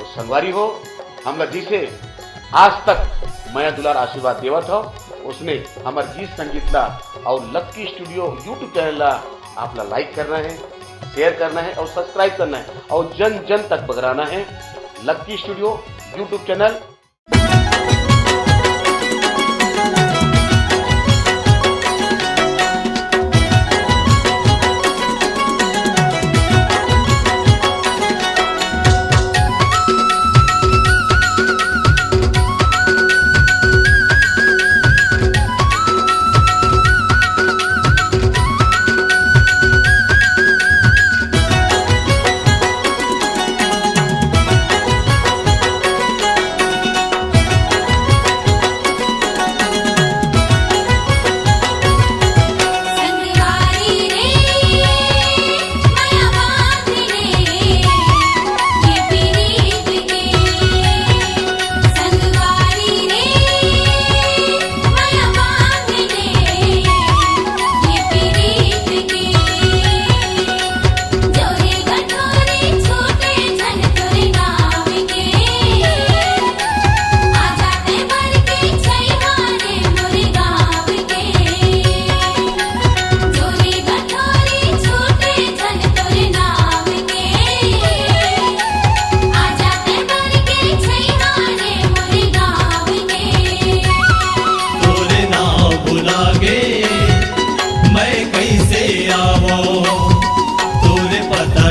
संगवारी हो हमला जिसे आज तक मैं दुलार आशीर्वाद देवत हो उसने हमारे गीत संगीत ला और लक्की स्टूडियो यूट्यूब चैनल ला आपला लाइक करना है, शेयर करना है और सब्सक्राइब करना है और जन जन तक बगराना है। Lucky studio YouTube channel.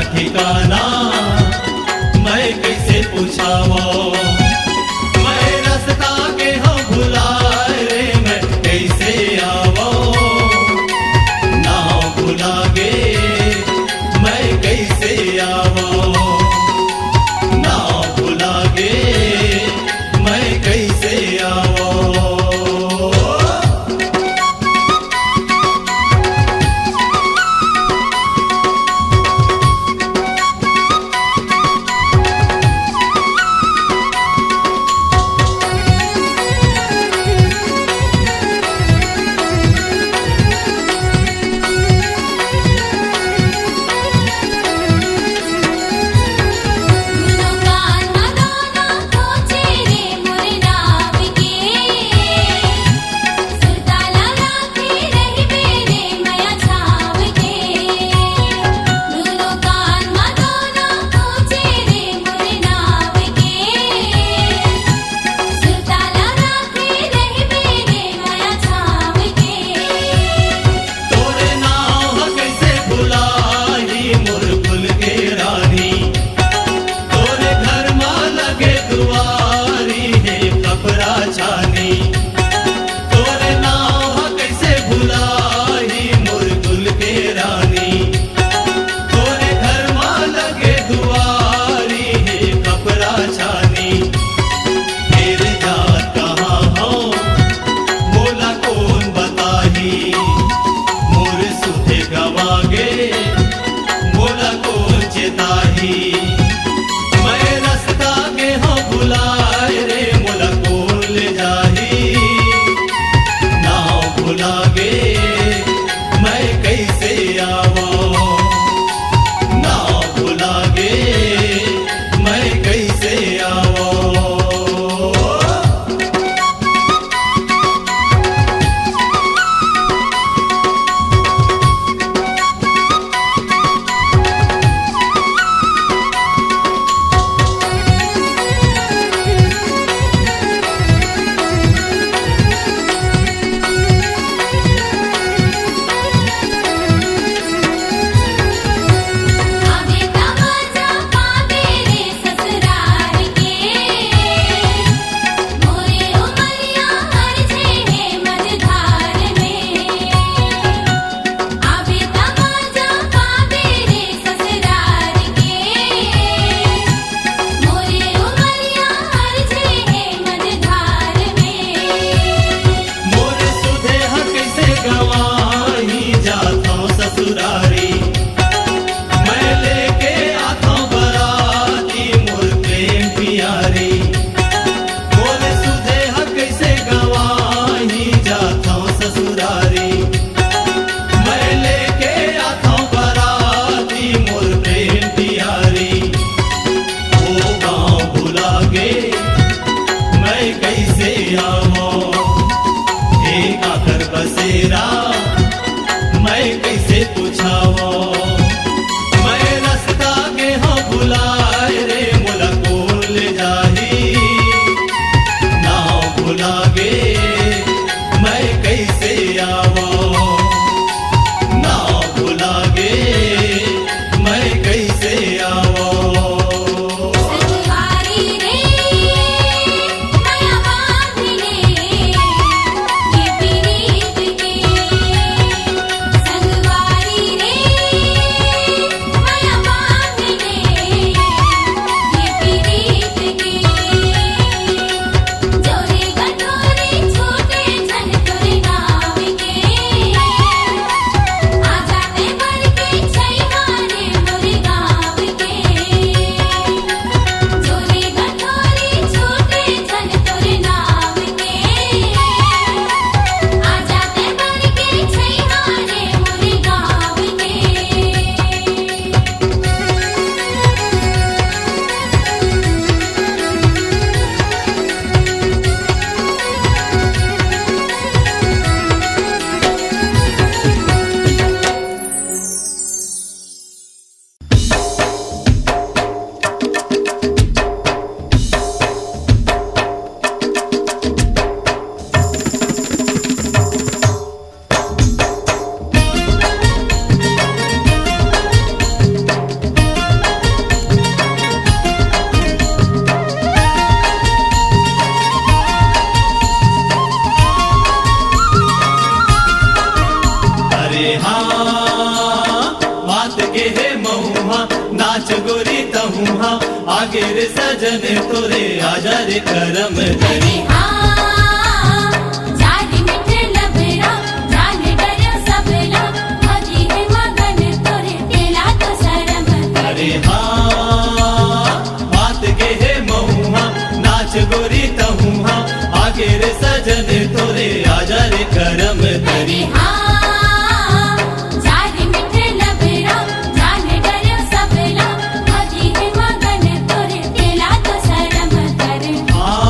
ठिकाना मैं कैसे पूछावो, मैं रास्ता के हम भुलाए रे मैं कैसे आवो, ना भुलागे मैं कैसे आवो, ना भुलागे मैं कैसे आवो। आगे रे सजन तोरे आजा रे करम अरे धरी हाँ जाने मिठे लबरा जाने डरे सबला मजी है मगन तोरे तेला तो शरम अरे हाँ बात के है महुआ नाच गोरी तहुआ आगे रे सजन तोरे आजा रे करम अरे धरी हाँ जाने मिठे लबरा जाने डरे सबला मजी है मगन तोरे तेला तो शरम करे हाँ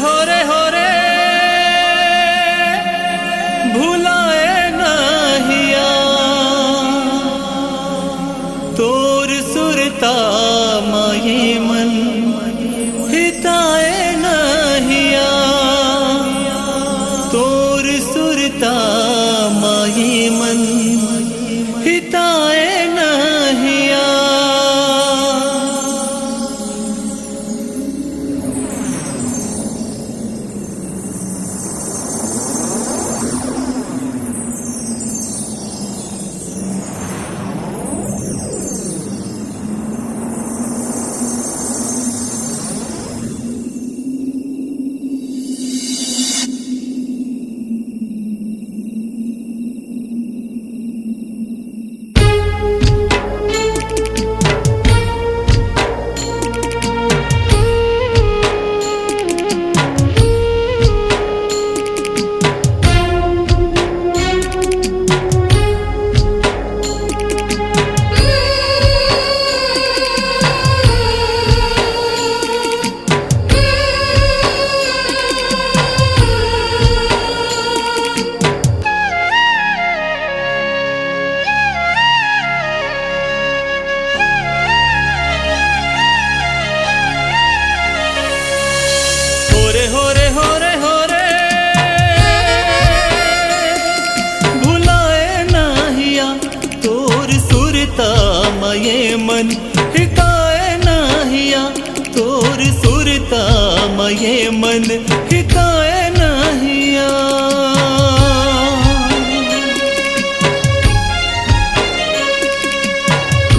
हो रे भुलाए नहिया तोर सुरता माये मन हिताए नहिया तोर सुरता माये मन हिताए नहिया। माये मन हिताए नहिया तोर सुरता माये मन हिताए नहिया।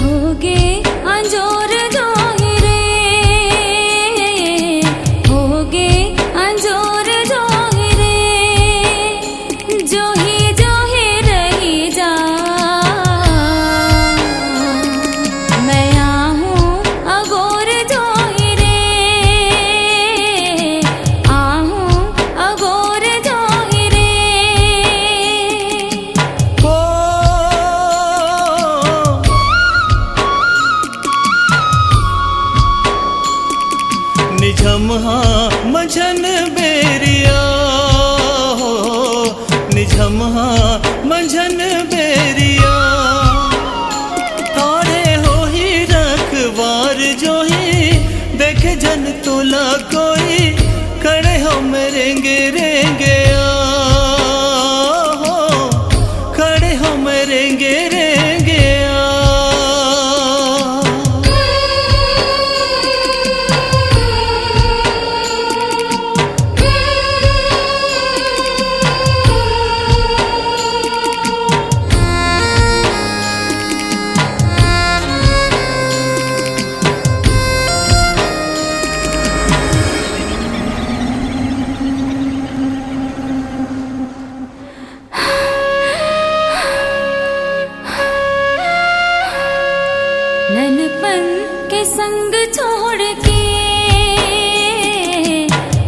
होगे अंजोर जोहिरे होगे अंजोर जोहिरे जोही जोही रही जा निझमहा मझन बेरिया हो निझमहा मझन बेरिया तारे हो ही रखवार जो ही देखे जन तोला कोई खड़े हो मेरेंगे रेंगे हो खड़े हो मेरेंगे रेंगे ननपन के संग छोड़ के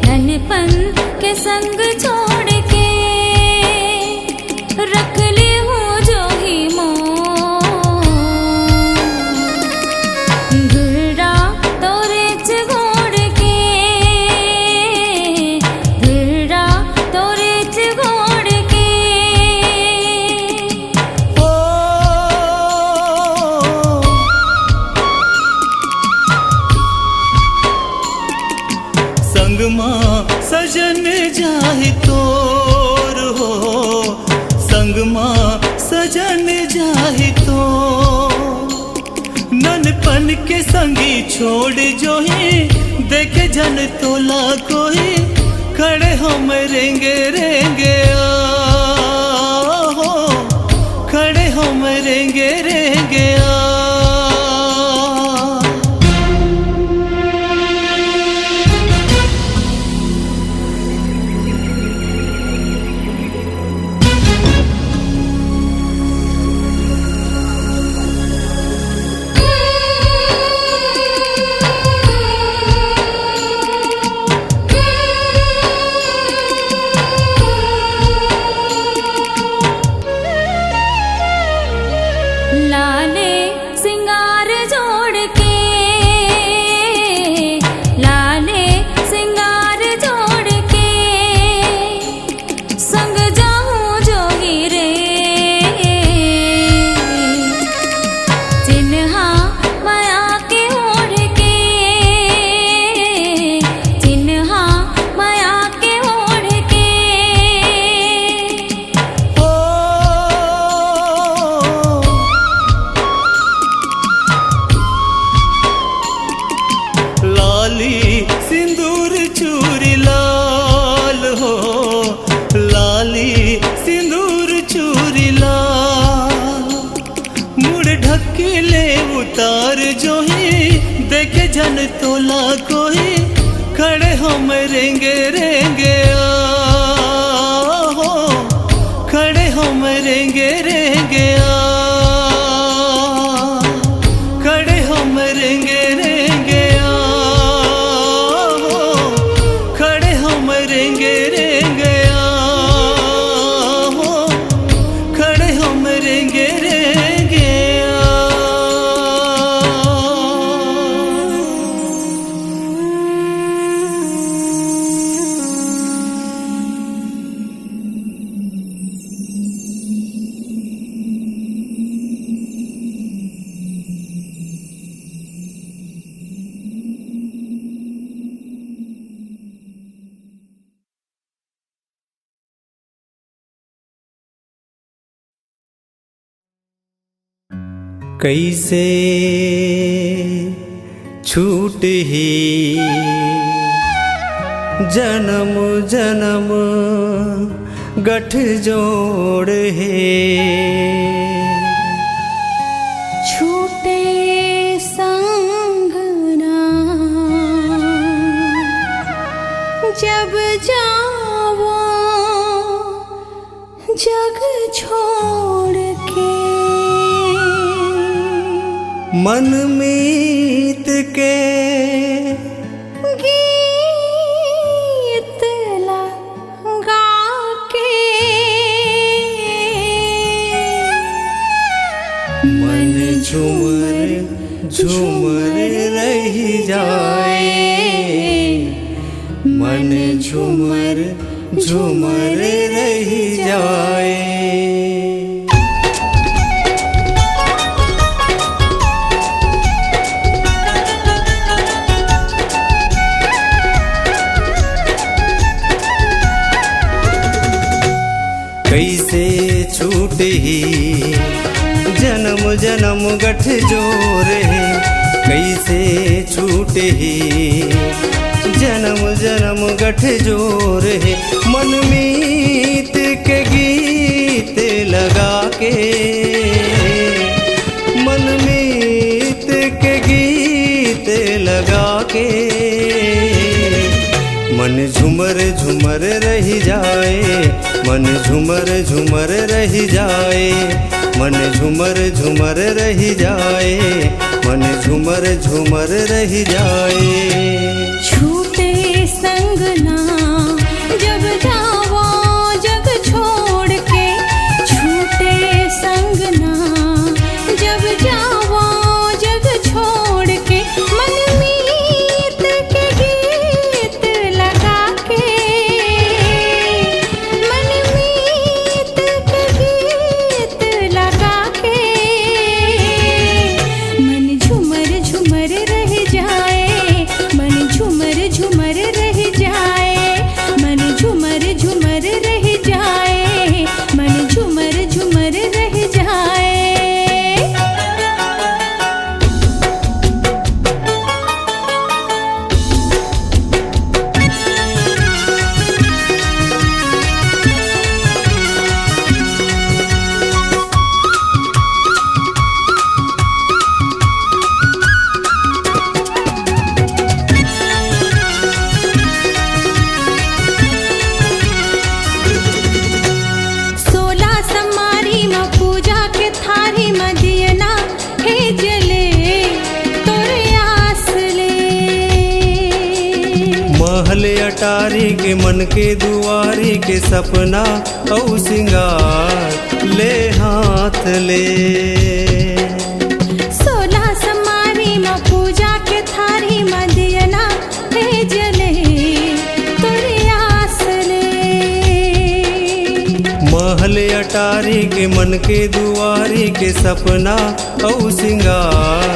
ननपन के संग छोड़ के रख ली हूँ जो ही धुर्रा तोरे चिगोड़ के धुर्रा तोरे चिगोड़ के संगमा सजन जाहि तोर हो संगमा सजन जाहि तो ननपन के संगी छोड़ जो ही देखे जन तोला कोई खड़े हो मेरेंगे रेंगे हो खड़े हो मेरेंगे रेंगे तार जो ही देखे जन तोला कोई खड़े हम रेंगे रेंगे हो खड़े हम रेंगे रेंगे खड़े हम रेंगे रेंगे हो खड़े हम रेंगे रेंगे हो खड़े हम रेंगे रेंगे कैसे छूट ही जन्म जन्म गठ जोड़ है छूटे संग ना जब जाओ जग छोड़ के मन मीत के गीत लगा के मन झूमर झूमर रह जाए मन झूमर झूमर रह जाए कैसे छूट ही जन्म जन्म गठ जोड़ है कैसे छूट ही जन्म जन्म गठ जोड़ है मन मीत के गीत लगा के मन मीत के गीत लगा के मन झूमर झूमर रह जाए मन झूमर झूमर रह जाए मन झूमर झूमर रह जाए मन झूमर झूमर रह जाए छूटे संग ना जब जाओ जग छोड़ के छूटे संग ना जब जाओ जग छोड़ के मन मीत के गीत लगा के मन मीत के गीत लगा के मन झूमर झूमर रह जाए मन झूमर झूमर रह जाए मन झूमर झूमर रह जाए मन झूमर झूमर रह जाए सोला समारी माँ पूजा के थारी माँ दियना हे जले तोरे आस ले महल अटारी के मन के दुआरी के सपना औ सिंगार ले हाथ ले सोला समारी माँ पूजा के थारी माँ दियना हे जले तोरे आस ले महल अटारी के मन के दुआरी के सपना औ सिंगार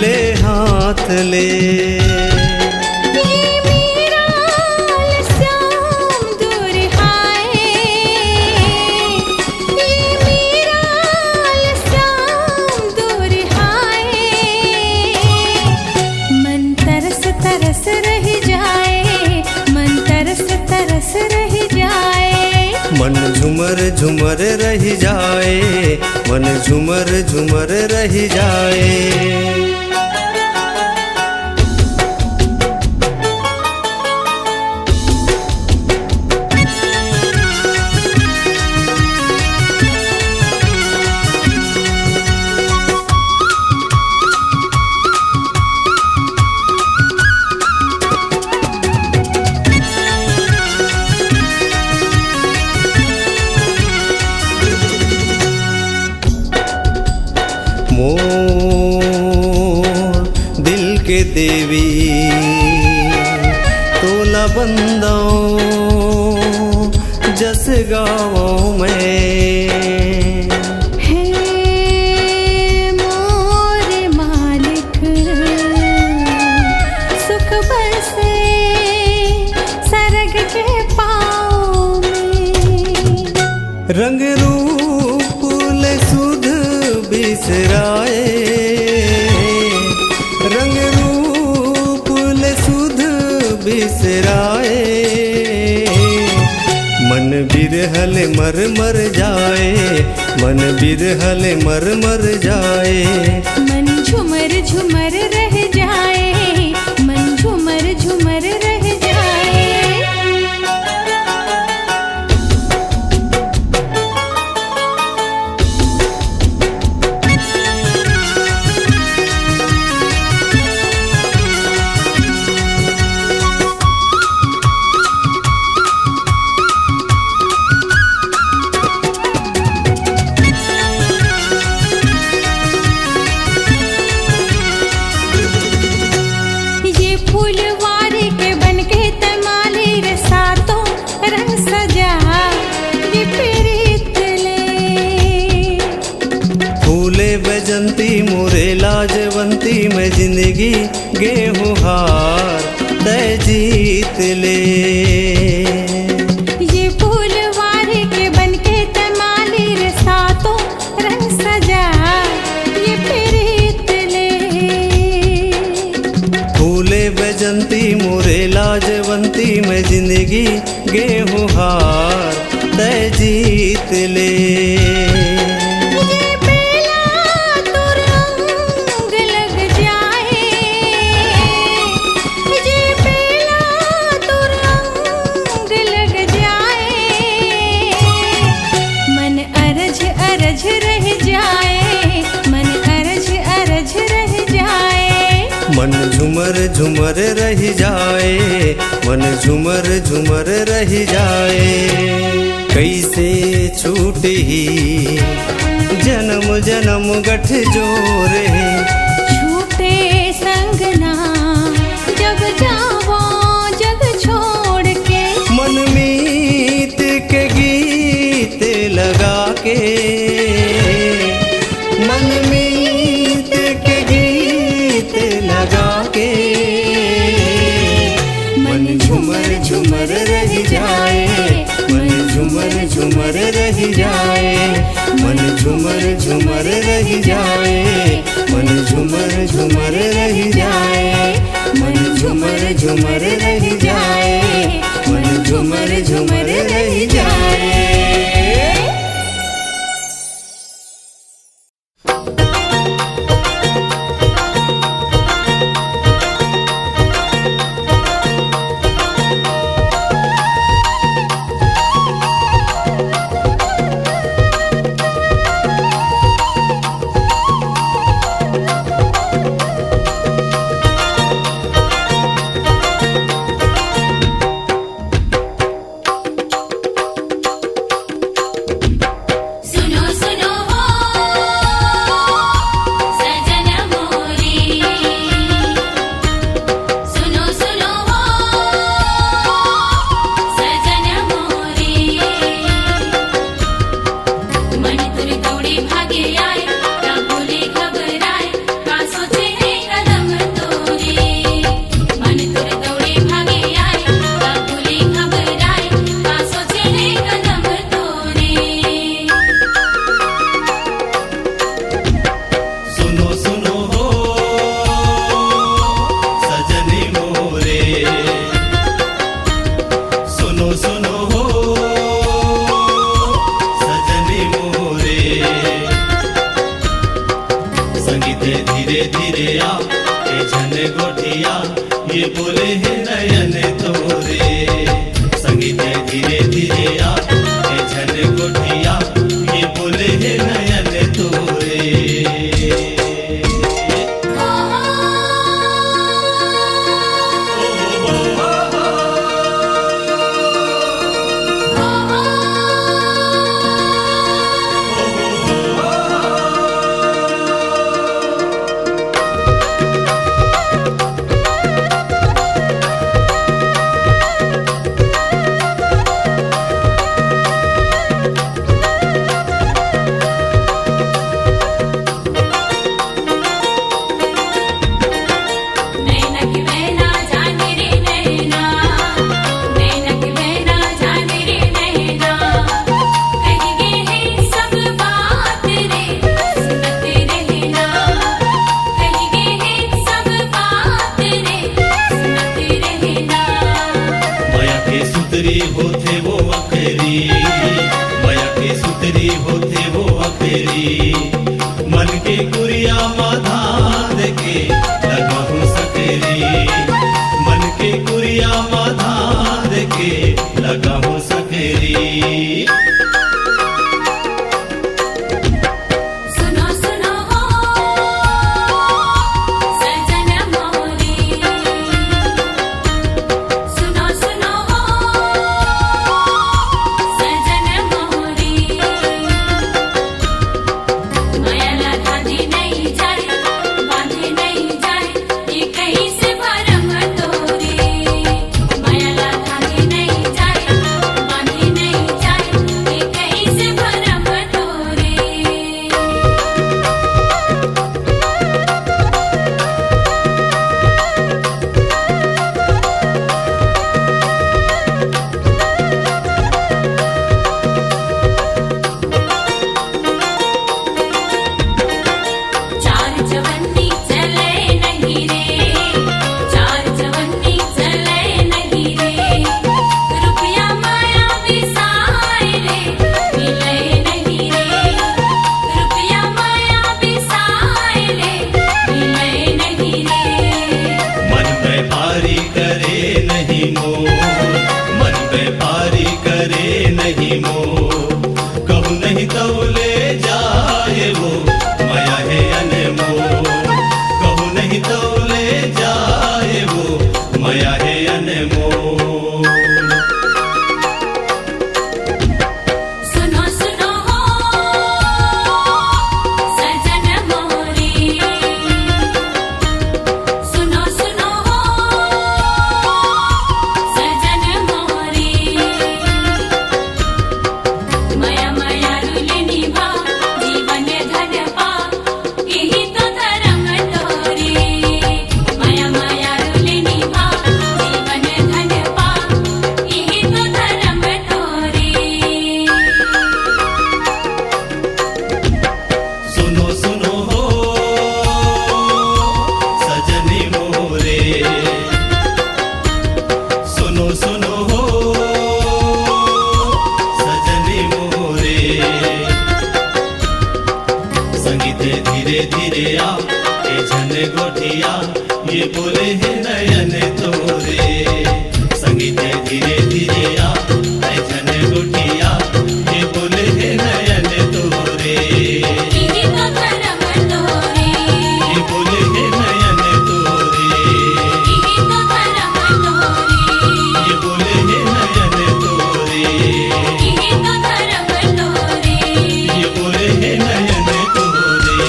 ले हाथ ले ये मेरा श्याम दूर हाय ये मेरा श्याम दूर हाय मन तरस तरस रह जाए मन तरस तरस रह जाए मन झूमर झूमर रह जाए, मन झूमर झूमर रह जाए। मोर दिल के देवी तोला बंदो जस गाँव में, हे मोर मालिक सुख बरसे सरग के पाँव में। रंग रूप ले सुध बिसराए, रंग रूप ले सुध बिसराए। मन बिरहल मर मर जाए, मन बिरहल मर मर जाए। मन झूमर झूमर रह जाए, मन झूमर झूमर रह जाए। बजंती मोरे लाजवंती में जिंदगी गेहूं हार तय जीत ले। ये फूलवारी के बनके तमाली रे सातों रंग सजा ये प्रीत ले। फूले बजंती मोरे लाजवंती में जिंदगी गेहूं हार तय जीत ले। मन झूमर झूमर रह जाए, मन झूमर झूमर रह जाए। कैसे छूटे ही जन्म जन्म गठ जोरे, छूटे संग ना जब जाओ जग छोड़ के। मन मीत के गीत लगा के, मन मीत के गीत लगा के। मन झूमर झूमर रह जाए, मन झूमर झूमर रह जाए। मन झूमर झूमर रह जाए, मन झूमर झूमर रह जाए। मन झूमर झूमर रह जाए, मन झूमर झूमर रह जाए। धीरे धीरे आ ए झन गोठिया ये बोले है नयन तोरे संगीत धीरे धीरे आ ए झन गोठिया ये बोले है नयन तोरे होते वो अखेरी माया के सुतरी होते वो अखेरी मन के कुरिया माधार के लगा हूँ सकेरी मन के कुरिया माधार के लगा हूँ सकेरी धीरे धीरे आ ए झन गोठिया ये बोले है नयन तोरे संगीत धीरे धीरे आ ए झन गोठिया ये बोले है नयन तोरे ये बोले है नयन तोरे ये बोले है नयन तोरे ये बोले है नयन तोरे।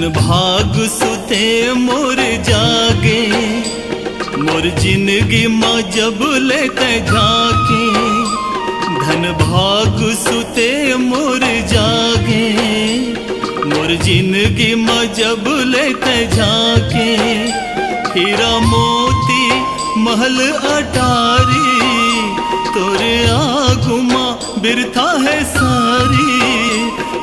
धन भाग सुते मोर जागे, मोर जिंदगी माँ जब लेते झाके। धन भाग सुते मोर जागे, मोर जिंदगी माँ जब लेते झाके। हीरा मोती महल अटारी, तोरे आगुमा बिरथा है सारी।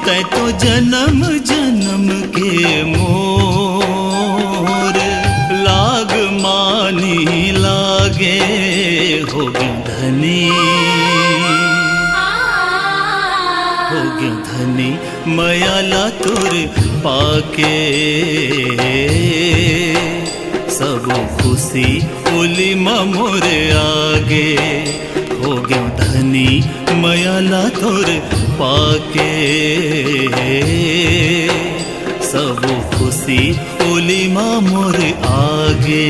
तै तो जन्म जन्म के मोर लाग मानी लागे, हो गयो धनी हो गयो धनी मयाला तोर पाके। सब खुशी ओली मोर आगे, हो गयो धनी मयाला तोर पाके। सब खुशी ओली मोर आगे।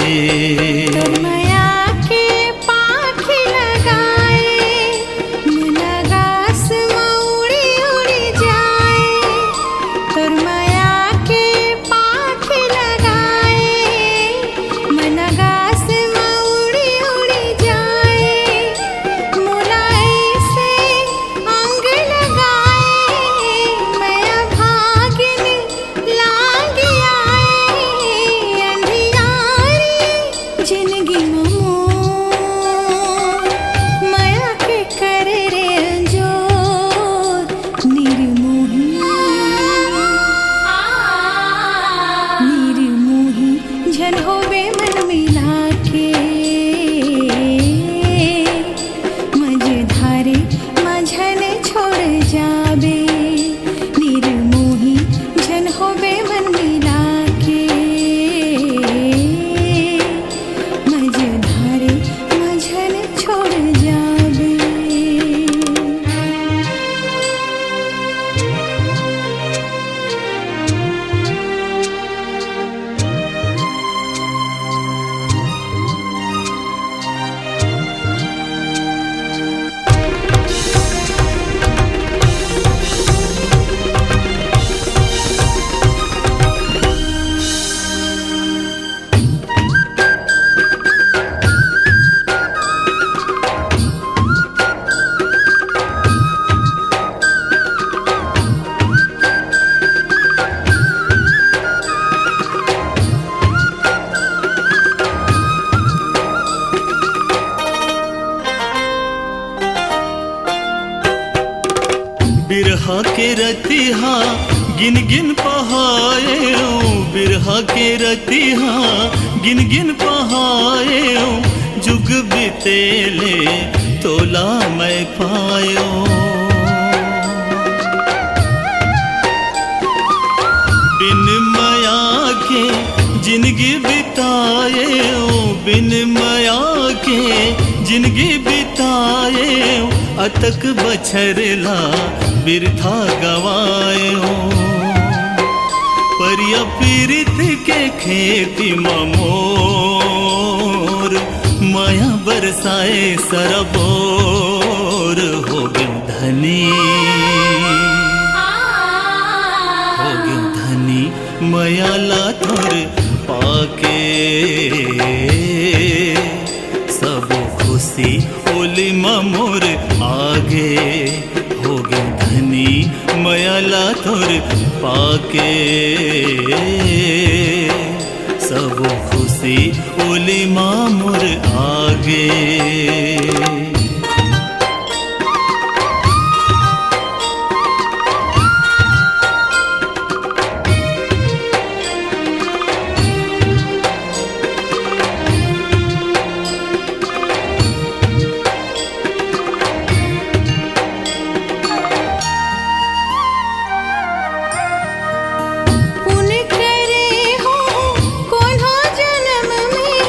तोर माया के पाखी लगाए, मन आकाश में उड़ी उड़ी जाए। तोर माया के पाखी लगाए, मन आकाश में उड़ी उड़ी जाए। मोला ऐसे अंग लगाए, मैं भागिन लागी आए। अंधियारी जिंदगी मोर, माया के करे रे अंजोर। निर्मोही निर्मोही झन होवे मन मिला के। मझधारे माझन छोड़ जाबे, निर्मोही झन होवे मन मिला के। मझधारे माझन छोड़ जाबे। बिरहा के रतिहा गिन गिन पहाए, बिरहा के रतिहा गिन गिन पहाए। जुग बितेले तोला मैं पायो, बिन माया के जिंदगी बिताए। बिन माया के जिंदगी बिताए, अतक बछरला बिरथा गवायो। परिया पीरित के खेती मोर, माया बरसाए सरबोर। हो गयो धनी हो गयो धनी मयाला तोर पाके। सब खुशी ओली मोर आगे, हो गयो धनी मयाला तोर पाके। सब खुशी ओली मोर आगे। पुण्य करे हो कौन हो जन्म में,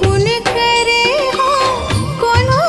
पुण्य करे हो कौन हो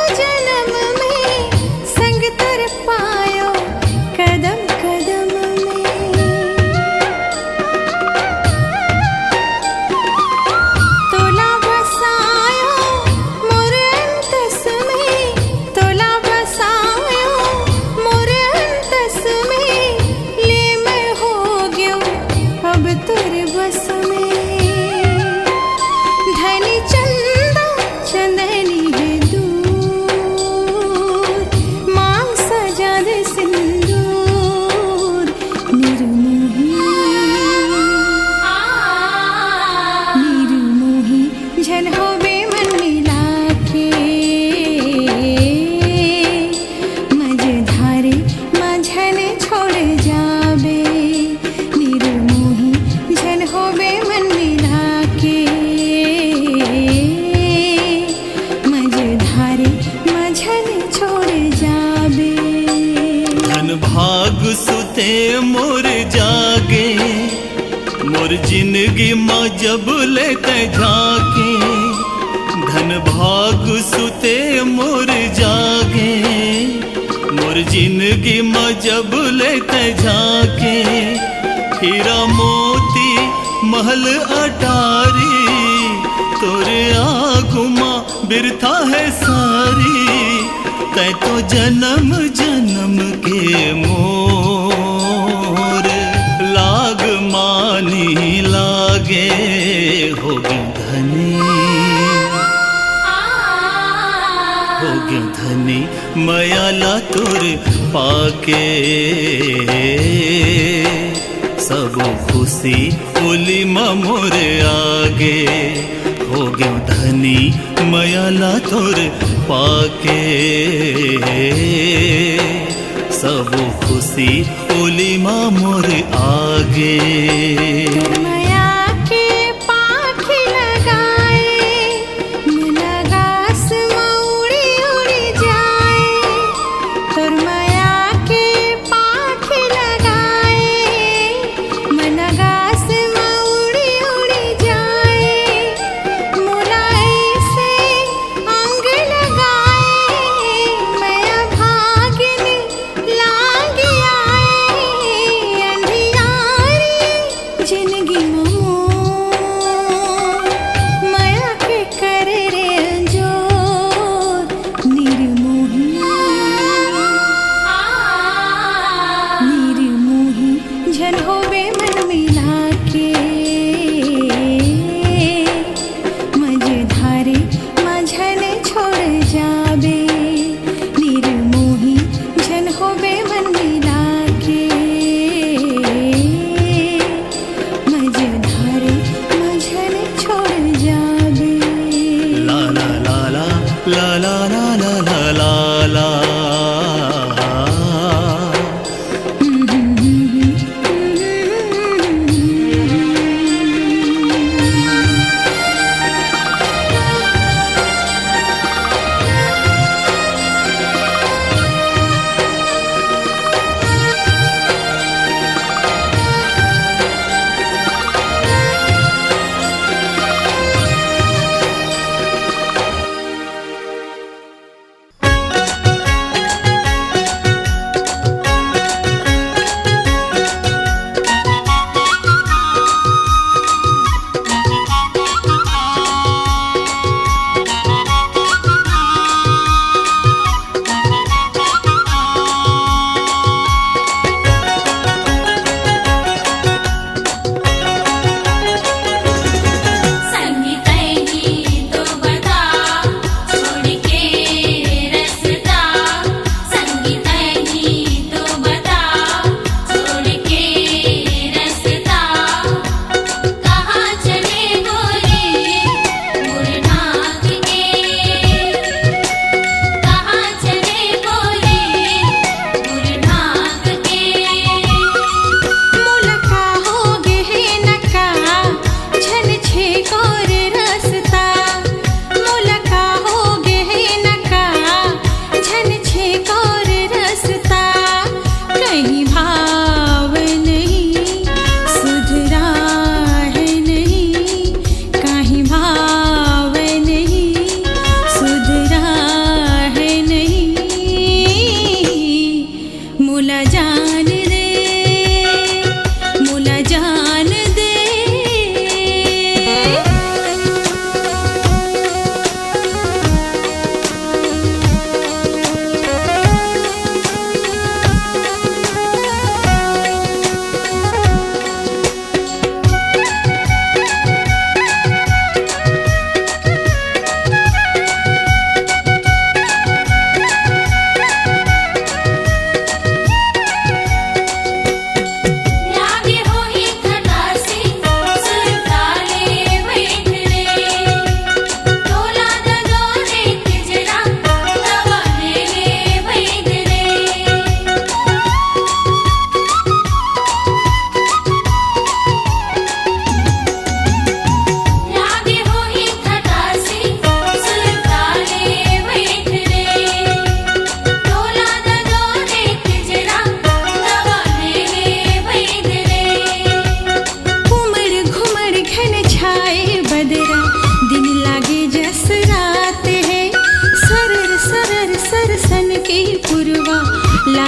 सुते मोर जागे, मोर जिंदगी माँ जब लेते झाके, धन भाग सुते मोर जागे, मोर जिंदगी माँ जब लेते झाके, हीरा मोती महल अटारी, तोरे आगुमा बिरथा है सारी, तै तो जन्म जन्म के मोर लाग मानी लागे, होगे धनी होगे धनी मयाला तोर पाके, सब खुशी उली मोर आगे, हो गयो धनी मयाला तोर पाके, सब खुशी उली मोर आगे। माया के पाखी लगाए, मन आकाश में उड़ी उड़ी जाए, तोर माया के पाखी लगाए, मन आकाश में उड़ी उड़ी जाए, मोला ऐसे अंग लगाए, माया भागिनी लागी आए, अंधियारी जिंदगी मोर, माया के करे रे जोर, निर्मोही निर्मोही झन होबे मन मिला के, मझधारे माझने छोड़ जाबे, निर्मोही झन होबे मन मिला के, मझधारे माझने छोड़ जाबे। ला ला ला ला ला ला ला ला ला ला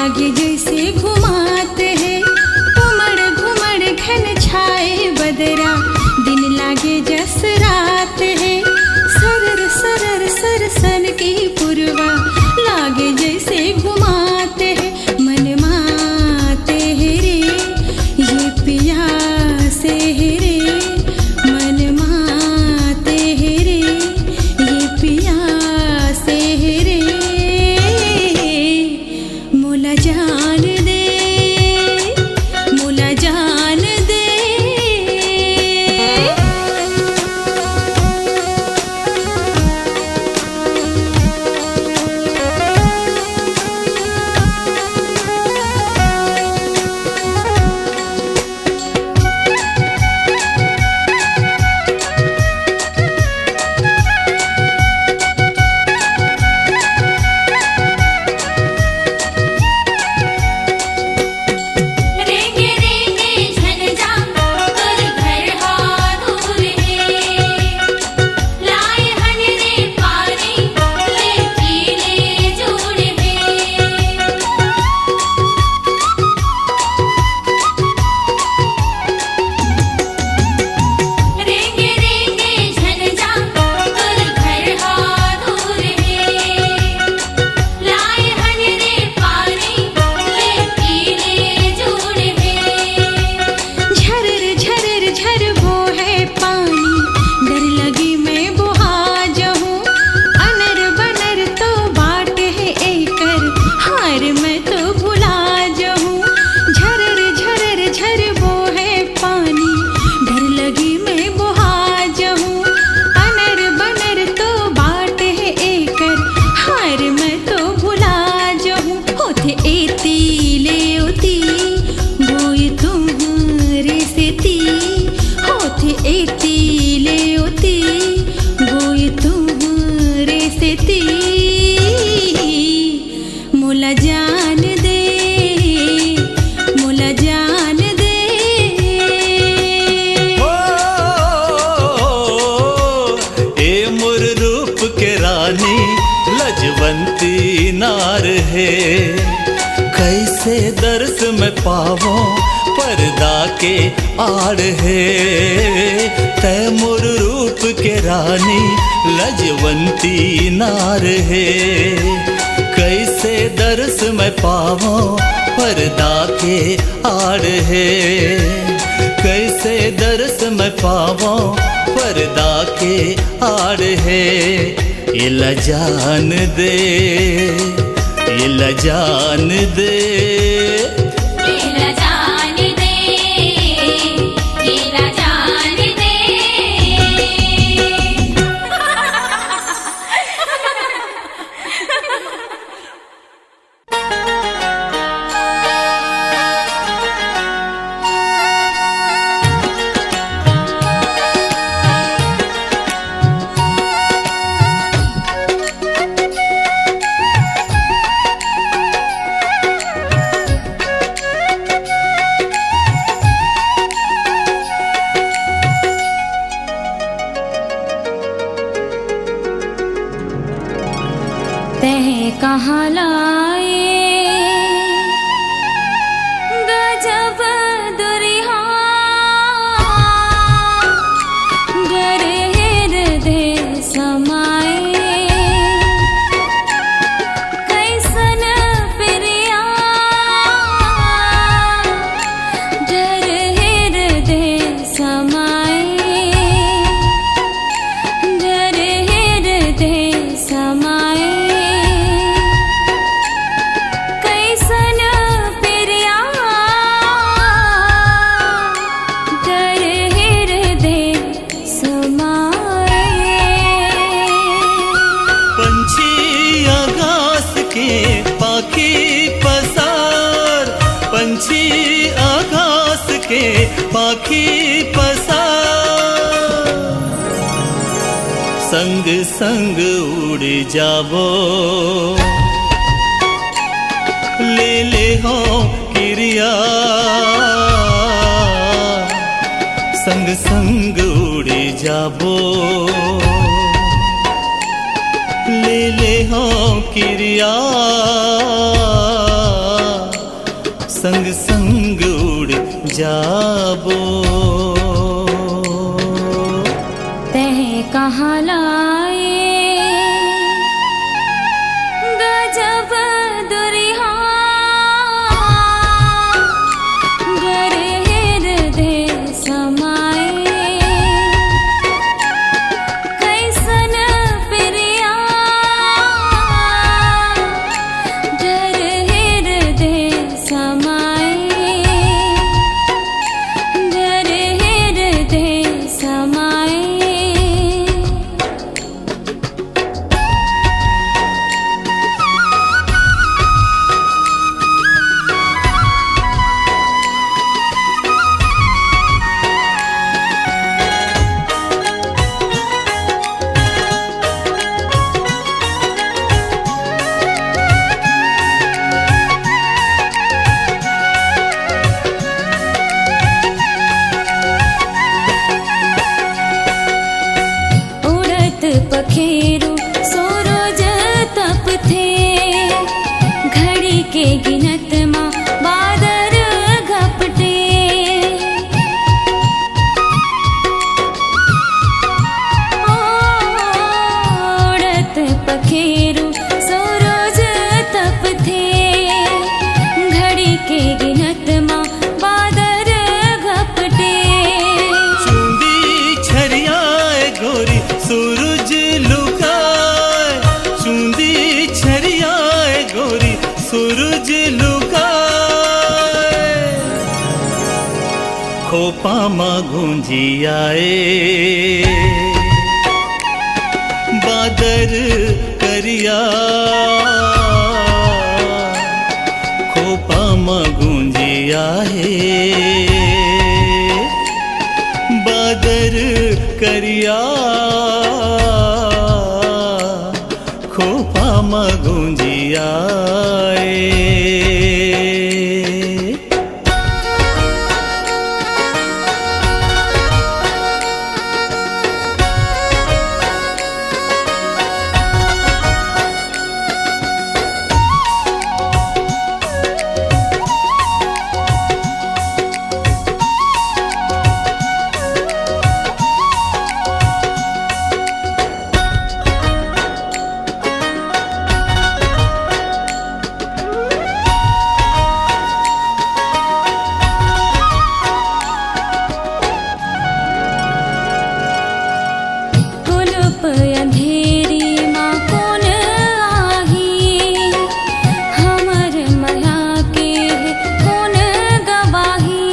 लागे जैसे घुमाते हैं उमड़ घुमड़ घन छाए बदरा दिन लागे जस रात है सरर सरर सरसन की पुरवा लागे जैसे घुमाते हैं मन माते हैं रे ये प्यासे हैं रे मन माते हैं रे ये प्यासे हैं रे मोला जान दे मोला जान दे रेंगे रेंगे झंझा तुर घर हा दूर है लाए हन रे पानी ले पीले जोड़ है रेंगे रेंगे झंझा तुर घर हा दूर है लाए हन रे पानी ले पीले जोड़ है झरर झरर झर वो है पानी डर लगी मैं बुहा जाऊं अनर बनर तो बाट है एकर हार मैं तो भुला जाऊं झरर झरर झर वो है पानी डर लगी मैं बुहा जाऊं अनर बनर तो बाट है एकर हार मैं तो भुला जाऊं होते एती ले ओती बोई तुम्हारे सेती होते एती ले ओती बोई तुम्हारे सेती मोला जान दे मोला जान दे ए मोर रूप के रानी लजवंती नार है कैसे दर्श में पावो पर्दा के आड़ है तै मोर रूप के रानी लजवंती नार है कैसे दर्श में पावो पर्दा के आड़ है कैसे दर्श में पावो पर्दा के आड़ है ये लजान दे ये लजान दे लीला जान दे लीला जान दे तह कहाँ लाए गजब दुरिहा डरे हृदय समाए कैसन प्रिया डरे हृदय समाए डरे हृदय समाए कैसन प्रिया डरे हृदय समाए पंछी आकाश के पाखी पसार पंछी आकाश के पाखी पसार संग संग उड़ जाबो ले ले हो क्रिया संग संग उड़ जाबो ले ले हो क्रिया जाबो। तह कहाँ लाए गजब दुरिहा गर हृदय समाए कैसन प्रिया गर हृदय समाए गर हृदय समाए। उड़त पखेरु सूरज तप थे घड़ी के गिनत माँ बादर घपटे। उड़त पखेरु सूरज तप थे घड़ी के गिनत माँ बादर घपटे। चूंदी छरियाए गोरी सूरज लुकाए, चूंदी छरियाए गोरी सूरज लुकाए। खोपा माँ गूंजी आए बादर करिया। खोपा माँ गूंजी आए बादर करिया। खोपा माँ गूंजी आए। कुलुप अंधेरी माँ कौन आही हमर मया के कौन गवाही।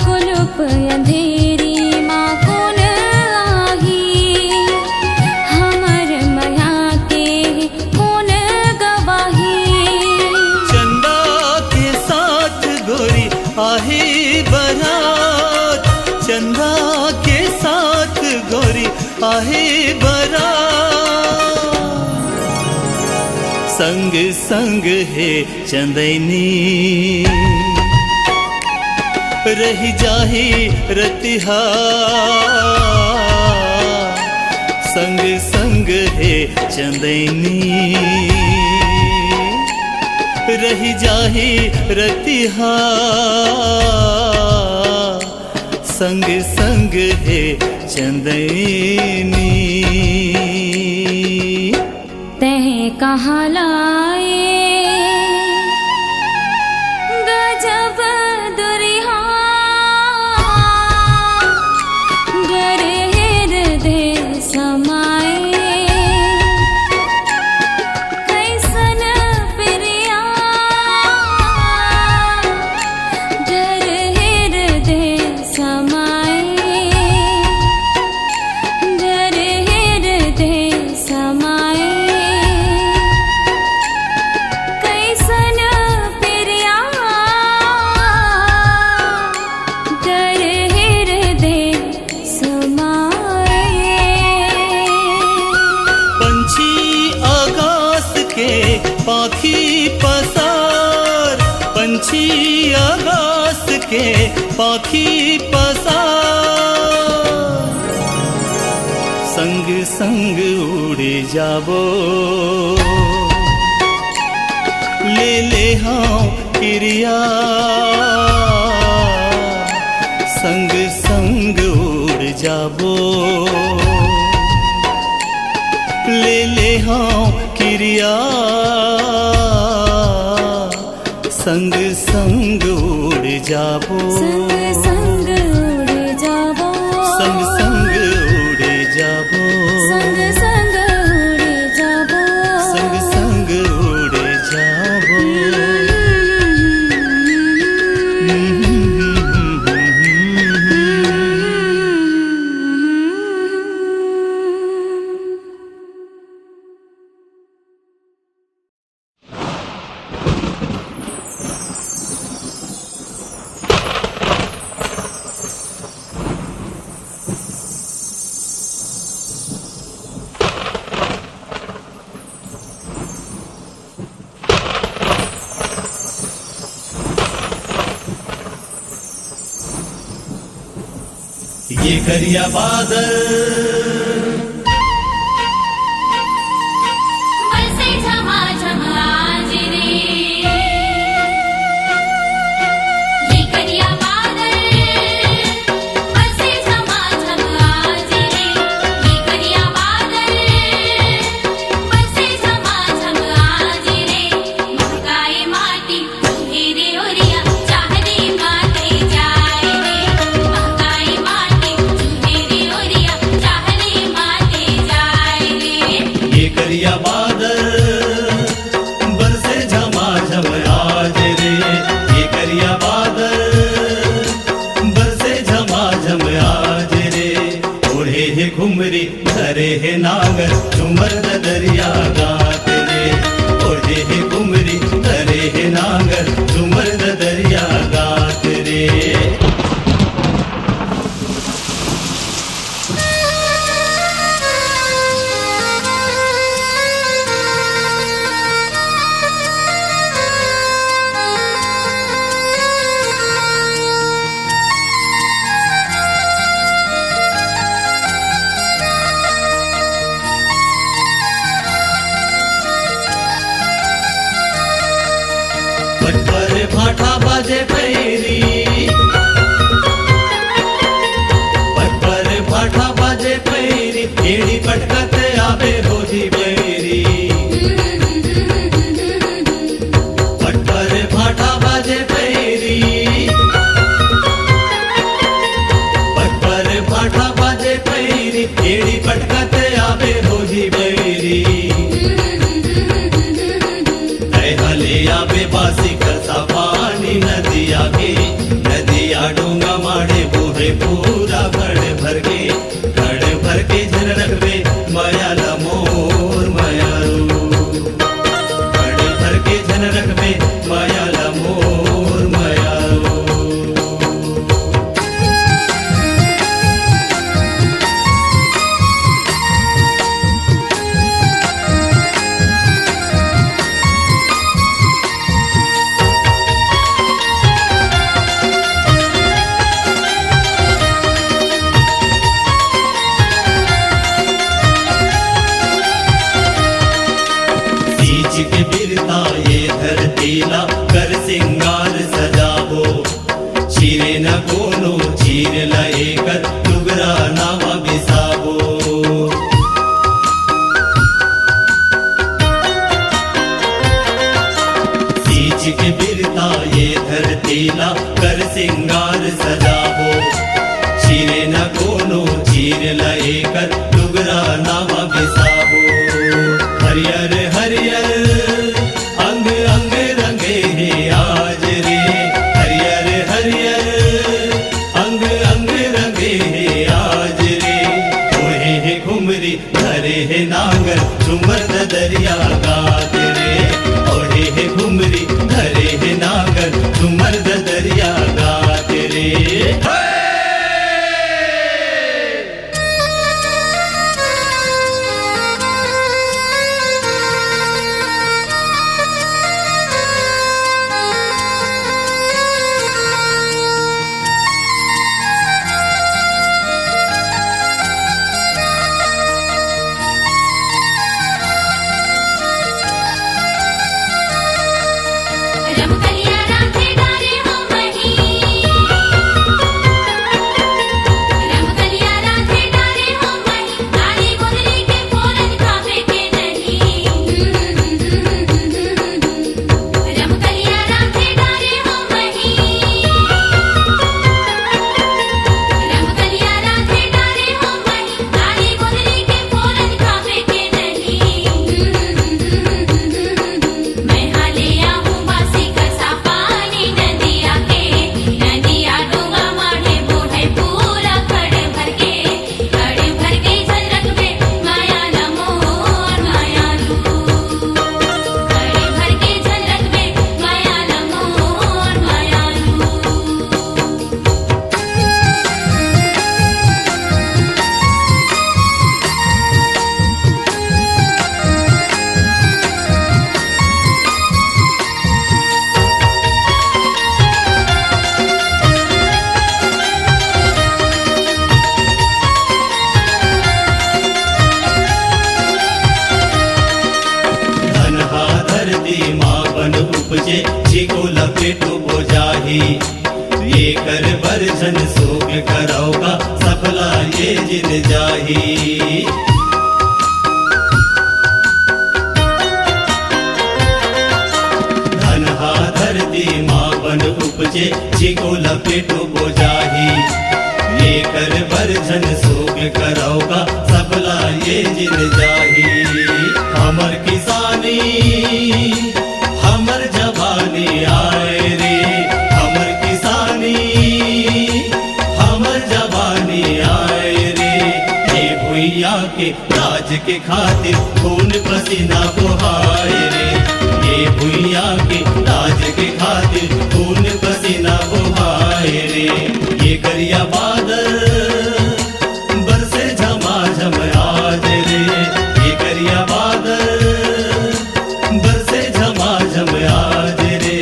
कुलुप अंधेरी माँ कौन आही हमर मया के कौन गवाही। चंदा के साथ गोरी आहे बारात, चंदा के साथ गोरी आहे बारात। संग संग है चंदनी रही जाही रतिहा। संग संग है चंदनी रही जाही रतिहा। संग संग है चंदनी। तह कहाँ लाए गजब दुरिहा गर हृदय समाए कैसन प्रिया गर हृदय समाए गर हृदय समाए। कैसन प्रिया गर हृदय समाए। पंछी आकाश के पाखी पसार, पंछी आकाश के पाखी पसार। संग संग उड़ जाबो ले ले हाँ क्रिया संग संग उड़ जाबो ले ले हाँ क्रिया संग संग उड़ जाबो संग संग उड़ जाबो संग संग उड़ जाबो संग संग उड़ जाबो संग संग उड़ जाबो ये करिया बादल बरसे झमाझम आज रे ये करिया बादल बरसे झमाझम आज रे ये करिया बादल बरसे झमाझम आज रे महकाए माटी चुहेरे ओरिया चाहने माते जाए रे महकाए माटी चुहेरे ओरिया चाहने माते जाए रे ये करिया बादल बरसे झमाझम आज रे ये करिया बादल बरसे झमाझम आज रे ओढ़े है घुमरी धरे है नागर झुमर दरिया गात रे ओढ़े है घुमरी धरे है नागर झुमर दरिया गात रे पट पर भाठा बाजे पैरी पट पर भाठा बाजे पैरी एड़ी पटकत आवे बोधी बैरी पट पर भाठा बाजे पैरी पट पर भाठा बाजे पैरी एड़ी पटकत आवे बोधी बैरी हले आवे बासी कसा पानी नदिया के नदिया डोंगा माड़े बोहे पूरा घड़ भर के झन रखबे माया ला मोर मायारू घड़ भर के झन रखबे माया ला मोर मायारू सींच के बिरता ये धरतीला कर सिंगार सजाबो चीरे न कोनो चीर लए कर टुगरा नावा बिसाबो सींच के बिरता ये धरतीला कर सिंगार सजाबो चीरे न कोनो चीर लए कर टुगरा नावा बिसाबो हरियर हरियर अंग अंग रंगे हैं आज रे हरियर हरियर अंग अंग रंगे हैं आज रे ओढ़े है घुमरी धरे है नागर झुमर दरिया गात रे ओढ़े है घुमरी धरे है नागर झुमर दरिया गात रे करौका सफला ये जिन जाही। धनहा धरती माँ बन उपजे जिको लपेटो बोजाही। लेकर बरझन सोग करौका सफला ये जिन जाही। हमर किसानी हमर जवानी आए रे, हमर किसानी हमर जवानी आए रे। ये भुइया के राज के खातिर खून पसीना बहाए रे। ये भुइया के राज के खातिर खून पसीना बहाए रे। ये करिया बादल बरसे झमाझम आज रे। ये करिया बादल बरसे झमाझम आज रे।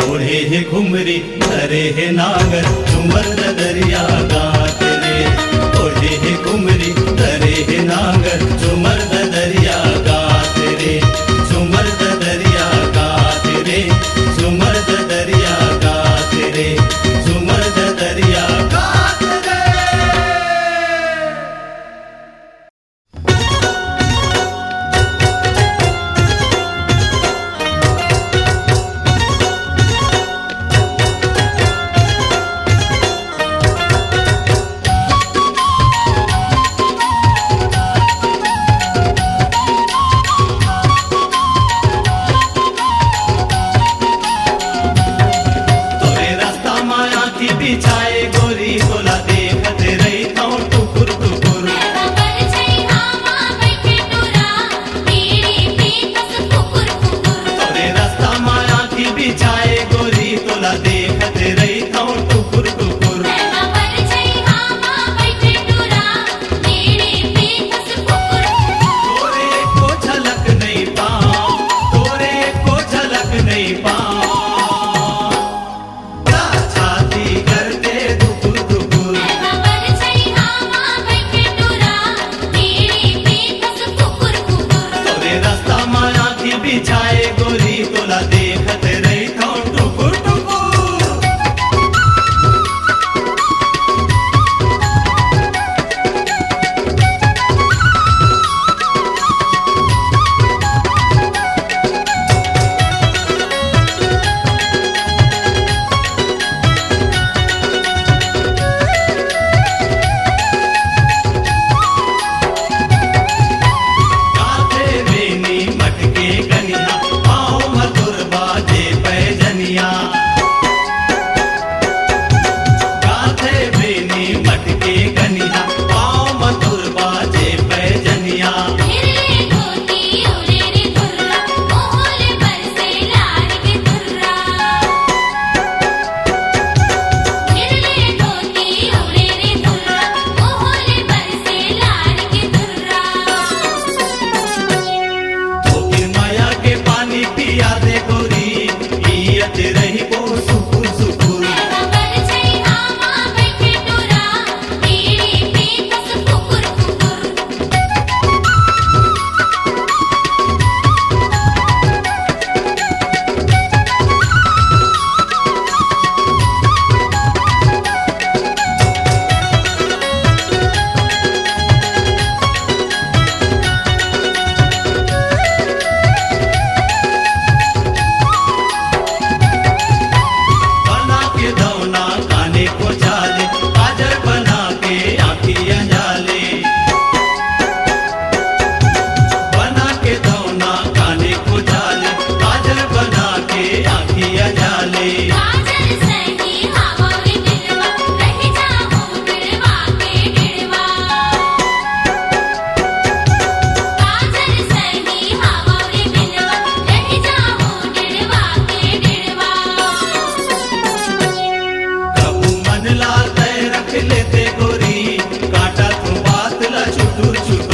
ओढ़े है घुमरी धरे है नागर झुमर दरिया गात रे। ओढ़े है घुमरी धरे है नागर झुमर दरिया गात रे। झुमर दरिया गात रे। झुमर दरिया गात रे। झुमर दरिया गात रे। तोरे रास्ता माया की बिछाए गोरी बोला देखते रही तो टुकुर टुकुर। तोरे रास्ता माया की बिछाए गोरी तोला देखते रही तो टुकुर टुकुर। तोरे को झलक नहीं पाऊं, तोरे को झलक नहीं पाऊं। क्या छाती करते दुकुर दुकुर। तोरे रास्ता माया की बिछाए गोरी तोला देखते रही तो टुकुर टुकुर। गाथे बेनी मटके गनिया पाँव मधुर बाजे पैजनिया। गाथे बेनी मटके गनिया पाँव मधुर बाजे पैजनिया। धोबिन माया के पानी पिया दे गोरी पियत रही वो सुकुर सुकुर। बना के दौना काने को जाले काजल बना के आँखियाँ जाले। बना के दौना काने को जाले काजल बना के आँखियाँ जाले। कबू मन लाल तय रख लेते गोरी काटा तू बात ला छुटुर छुटुर।